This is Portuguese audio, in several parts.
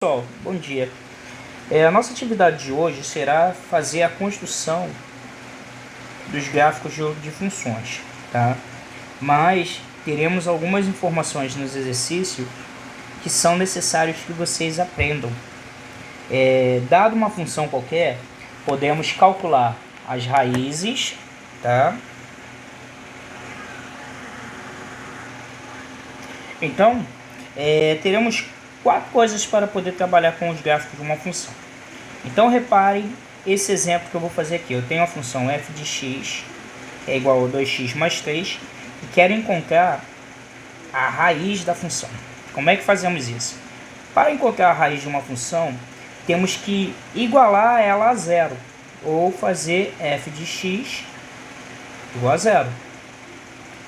Pessoal, bom dia. A nossa atividade de hoje será fazer a construção dos gráficos de funções, tá? Mas teremos algumas informações nos exercícios que são necessários que vocês aprendam. Dado uma função qualquer, podemos calcular as raízes, tá? Então, teremos 4 coisas para poder trabalhar com os gráficos de uma função. Então reparem esse exemplo que eu vou fazer aqui. Eu tenho a função f de x é igual a 2x mais 3 e quero encontrar a raiz da função. Como é que fazemos isso? Para encontrar a raiz de uma função, temos que igualar ela a zero, ou fazer f de x igual a zero.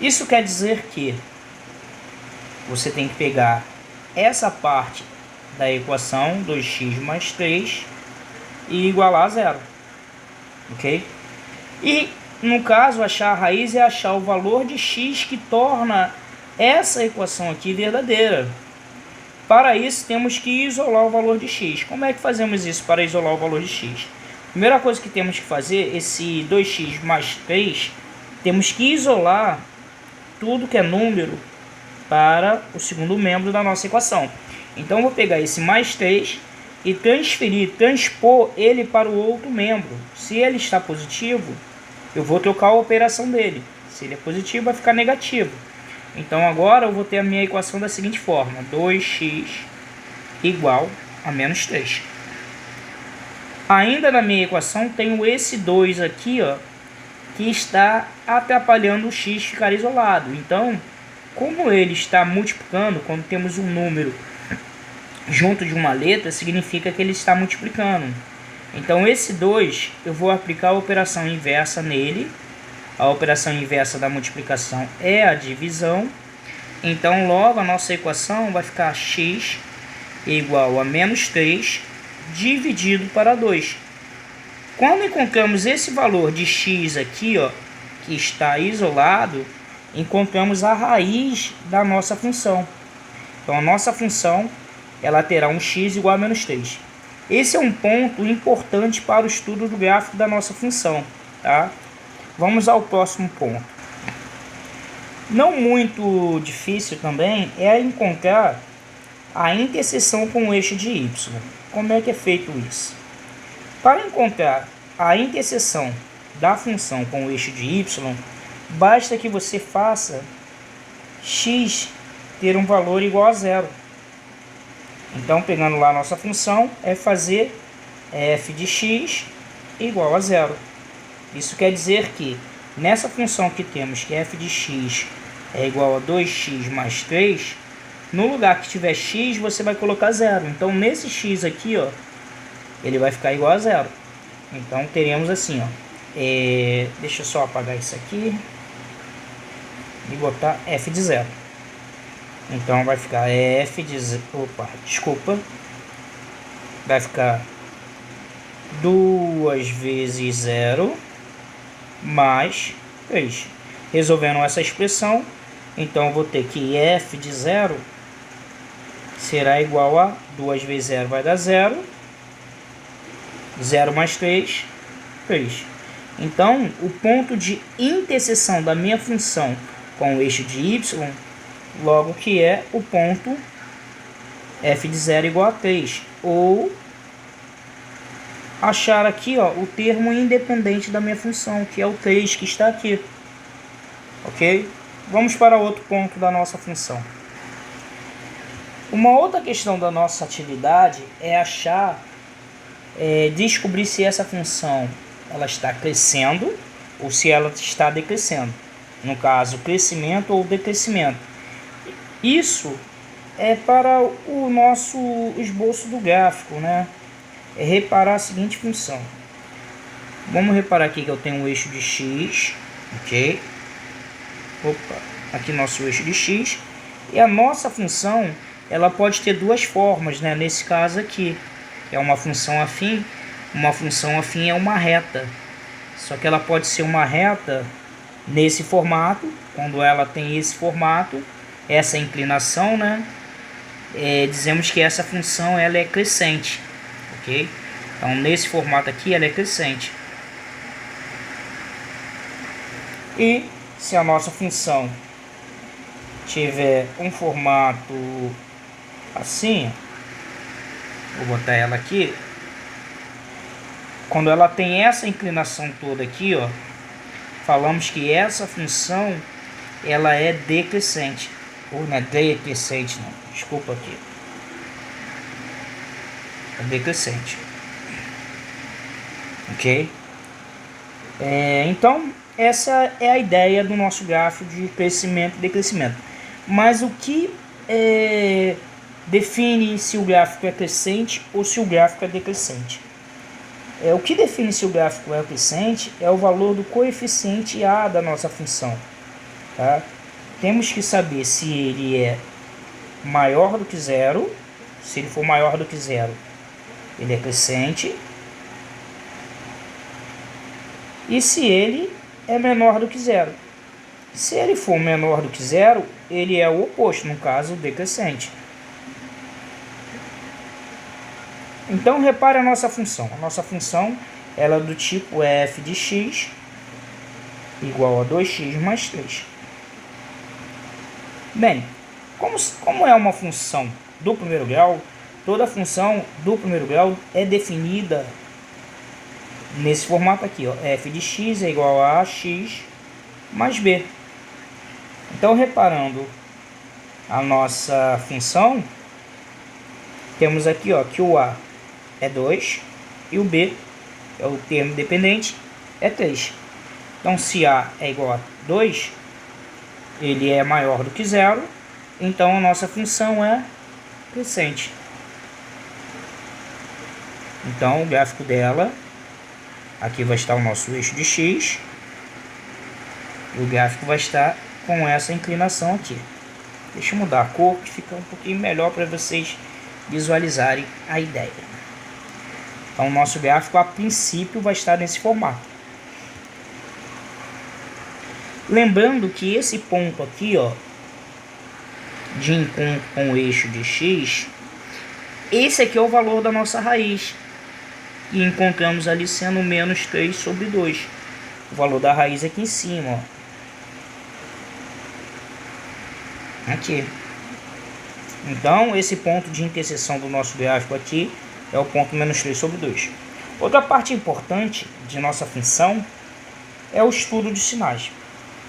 Isso quer dizer que você tem que pegar essa parte da equação 2x mais 3 e igualar a zero, ok? E no caso, achar a raiz é achar o valor de x que torna essa equação aqui verdadeira. Para isso temos que isolar o valor de x. Como é que fazemos isso para isolar o valor de x? Primeira coisa que temos que fazer, esse 2x mais 3, temos que isolar tudo que é número para o segundo membro da nossa equação. Então eu vou pegar esse mais 3 e transpor ele para o outro membro. Se ele está positivo, eu vou trocar a operação dele. Se ele é positivo, vai ficar negativo. Então agora eu vou ter a minha equação da seguinte forma: 2x igual a menos 3. Ainda na minha equação tenho esse 2 aqui, ó, que está atrapalhando o x ficar isolado. Então, como ele está multiplicando, quando temos um número junto de uma letra, significa que ele está multiplicando. Então esse 2, eu vou aplicar a operação inversa nele. A operação inversa da multiplicação é a divisão. Então logo a nossa equação vai ficar x igual a menos 3 dividido para 2. Quando encontramos esse valor de x aqui, ó, que está isolado, encontramos a raiz da nossa função. Então a nossa função ela terá um x igual a menos 3. Esse é um ponto importante para o estudo do gráfico da nossa função, tá? Vamos ao próximo ponto. Não muito difícil também é encontrar a interseção com o eixo de y. Como é que é feito isso? Para encontrar a interseção da função com o eixo de y, basta que você faça x ter um valor igual a zero. Então, pegando lá a nossa função, é fazer f de x igual a zero. Isso quer dizer que nessa função que temos que f de x é igual a 2x mais 3, no lugar que tiver x, você vai colocar zero. Então, nesse x aqui, ó, ele vai ficar igual a zero. Então, teremos assim, ó, deixa eu só apagar isso aqui e botar f de zero. Então vai ficar f de zero, vai ficar 2 vezes 0 mais 3. Resolvendo essa expressão, então eu vou ter que f de 0 será igual a 2 vezes 0 vai dar 0, 0 mais 3, 3. Então, o ponto de interseção da minha função com o eixo de y, logo que é o ponto f de 0 igual a 3. Ou achar aqui, ó, o termo independente da minha função, que é o 3 que está aqui. Ok? Vamos para outro ponto da nossa função. Uma outra questão da nossa atividade é descobrir se essa função ela está crescendo ou se ela está decrescendo. No caso, crescimento ou decrescimento. Isso é para o nosso esboço do gráfico, né? É reparar a seguinte função. Vamos reparar aqui que eu tenho um eixo de x, ok? Aqui nosso eixo de x. E a nossa função, ela pode ter duas formas, né? Nesse caso aqui, é uma função afim. Uma função afim é uma reta. Só que ela pode ser uma reta nesse formato, quando ela tem esse formato, essa inclinação, né? dizemos que essa função ela é crescente, ok? Então nesse formato aqui ela é crescente. E se a nossa função tiver um formato assim, vou botar ela aqui, quando ela tem essa inclinação toda aqui, ó, falamos que essa função ela é decrescente, ou não é decrescente, não, desculpa aqui, é decrescente, ok? Então essa é a ideia do nosso gráfico de crescimento e decrescimento. Mas o que define se o gráfico é crescente ou se o gráfico é decrescente? O que define se o gráfico é crescente é o valor do coeficiente A da nossa função. Tá? Temos que saber se ele é maior do que zero. Se ele for maior do que zero, ele é crescente. E se ele é menor do que zero. Se ele for menor do que zero, ele é o oposto, no caso, decrescente. Então, repare a nossa função. A nossa função ela é do tipo f de x igual a 2x mais 3. Bem, como é uma função do primeiro grau, toda função do primeiro grau é definida nesse formato aqui, ó, f de x é igual a x mais b. Então, reparando a nossa função, temos aqui, ó, que o a é 2 e o b, é o termo dependente, é 3. Então, se a é igual a 2, ele é maior do que zero, então a nossa função é crescente. Então, o gráfico dela, aqui vai estar o nosso eixo de x, e o gráfico vai estar com essa inclinação aqui. Deixa eu mudar a cor, que fica um pouquinho melhor para vocês visualizarem a ideia. Então, o nosso gráfico, a princípio, vai estar nesse formato. Lembrando que esse ponto aqui, ó, de encontro com o eixo de x, esse aqui é o valor da nossa raiz. E encontramos ali sendo menos 3 sobre 2. O valor da raiz aqui em cima, ó. Aqui. Então, esse ponto de interseção do nosso gráfico aqui é o ponto menos 3 sobre 2. Outra parte importante de nossa função é o estudo de sinais.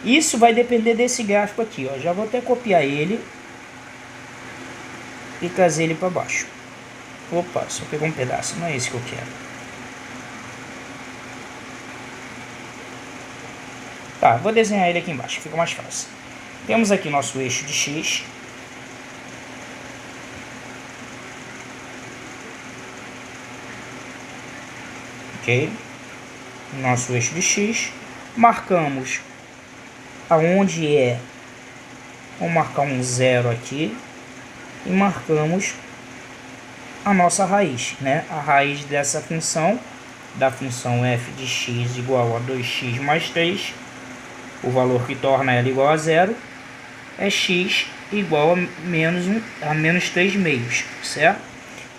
Isso vai depender desse gráfico aqui, ó. Já vou até copiar ele e trazer ele para baixo. Opa, só pegou um pedaço, não é esse que eu quero. Tá, vou desenhar ele aqui embaixo, fica mais fácil. Temos aqui nosso eixo de x. Ok? Nosso eixo de x. Marcamos aonde é. Vamos marcar um zero aqui. E marcamos a nossa raiz, né? A raiz dessa função, da função f de x igual a 2x mais 3. O valor que torna ela igual a zero é x igual a menos 3 meios, certo?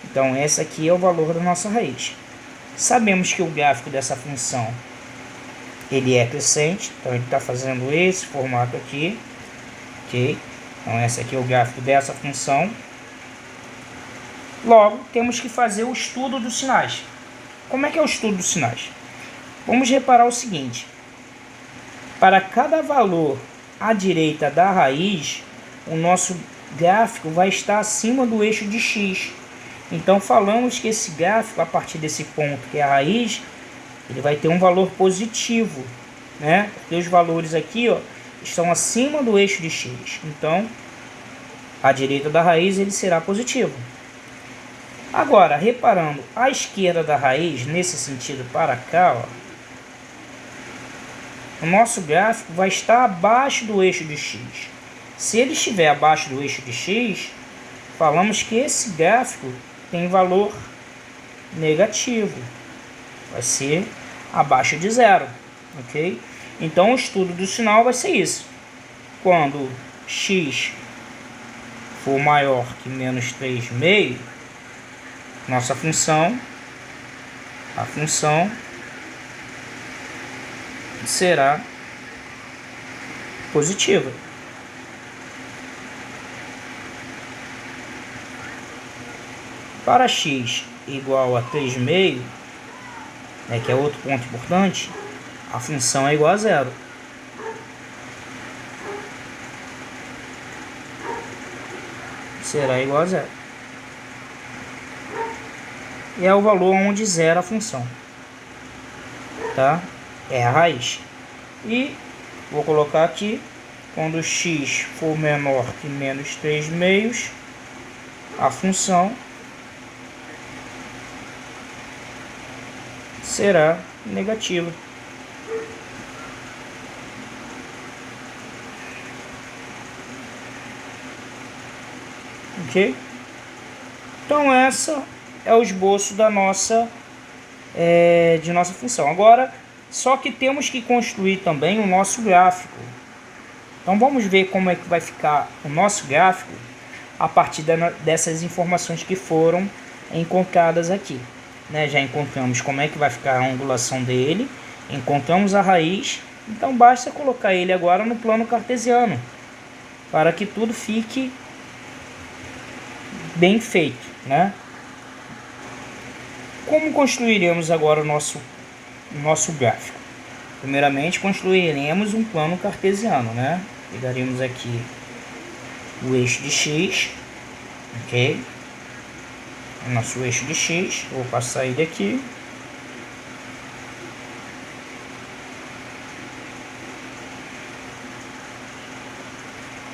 Então, esse aqui é o valor da nossa raiz. Sabemos que o gráfico dessa função ele é crescente, então ele está fazendo esse formato aqui, ok? Então, esse aqui é o gráfico dessa função. Logo, temos que fazer o estudo dos sinais. Como é que é o estudo dos sinais? Vamos reparar o seguinte. Para cada valor à direita da raiz, o nosso gráfico vai estar acima do eixo de x. Então, falamos que esse gráfico, a partir desse ponto, que é a raiz, ele vai ter um valor positivo, né? Porque os valores aqui, ó, estão acima do eixo de x. Então, à direita da raiz, ele será positivo. Agora, reparando à esquerda da raiz, nesse sentido para cá, ó, o nosso gráfico vai estar abaixo do eixo de x. Se ele estiver abaixo do eixo de x, falamos que esse gráfico tem valor negativo. Vai ser abaixo de zero, ok? Então, o estudo do sinal vai ser isso. Quando x for maior que menos 3,5, nossa função, a função será positiva. Para x igual a 3,5, né, que é outro ponto importante, a função é igual a zero. Será igual a zero. E é o valor onde zera a função. Tá? É a raiz. E vou colocar aqui, quando x for menor que menos 3,5, a função será negativa. Ok? Então essa é o esboço da nossa função. Agora, só que temos que construir também o nosso gráfico. Então vamos ver como é que vai ficar o nosso gráfico a partir dessas informações que foram encontradas aqui. Né? Já encontramos como é que vai ficar a angulação dele, encontramos a raiz, então basta colocar ele agora no plano cartesiano, para que tudo fique bem feito, né? Como construiremos agora o nosso gráfico? Primeiramente, construiremos um plano cartesiano, né? Pegaremos aqui o eixo de x, ok? O nosso eixo de x, vou passar ele aqui.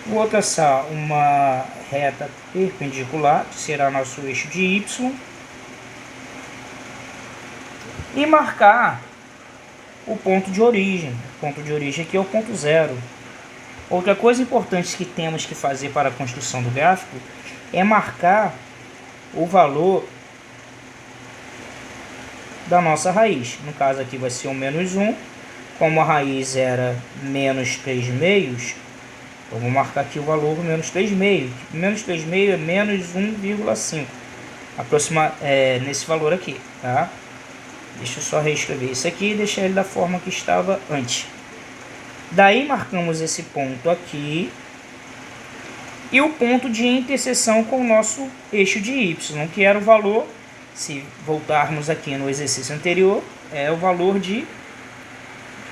Vou traçar uma reta perpendicular, que será nosso eixo de y, e marcar o ponto de origem. O ponto de origem aqui é o ponto zero. Outra coisa importante que temos que fazer para a construção do gráfico é marcar o valor da nossa raiz. No caso aqui vai ser o menos 1. Como a raiz era menos 3,5, eu vou marcar aqui o valor menos 3,5. Menos 3,5 é menos 1,5. Nesse valor aqui, tá? Deixa eu só reescrever isso aqui e deixar ele da forma que estava antes. Daí marcamos esse ponto aqui e o ponto de interseção com o nosso eixo de y, que era o valor, se voltarmos aqui no exercício anterior, é o valor de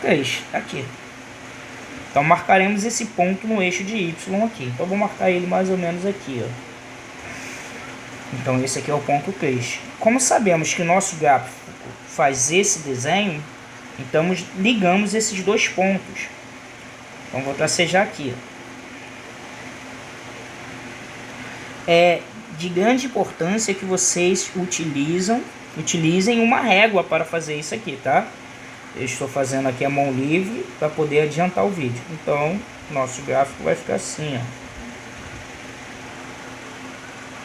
3, aqui. Então marcaremos esse ponto no eixo de y aqui. Então vou marcar ele mais ou menos aqui, ó. Então esse aqui é o ponto 3. Como sabemos que o nosso gráfico faz esse desenho, então ligamos esses dois pontos. Então vou tracejar aqui. É de grande importância que vocês utilizem uma régua para fazer isso aqui, tá? Eu estou fazendo aqui a mão livre para poder adiantar o vídeo. Então, nosso gráfico vai ficar assim, ó.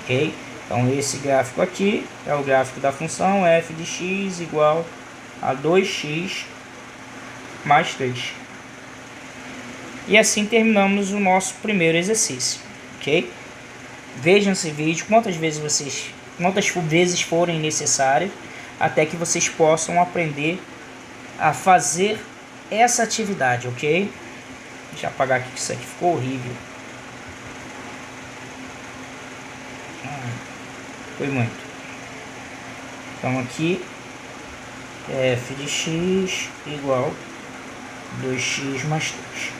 Ok? Então, esse gráfico aqui é o gráfico da função f de x igual a 2x mais 3. E assim terminamos o nosso primeiro exercício, ok? Vejam esse vídeo quantas vezes forem necessárias, até que vocês possam aprender a fazer essa atividade, ok? Deixa eu apagar aqui que isso aqui ficou horrível. Foi muito. Então aqui f de x igual 2x mais 3.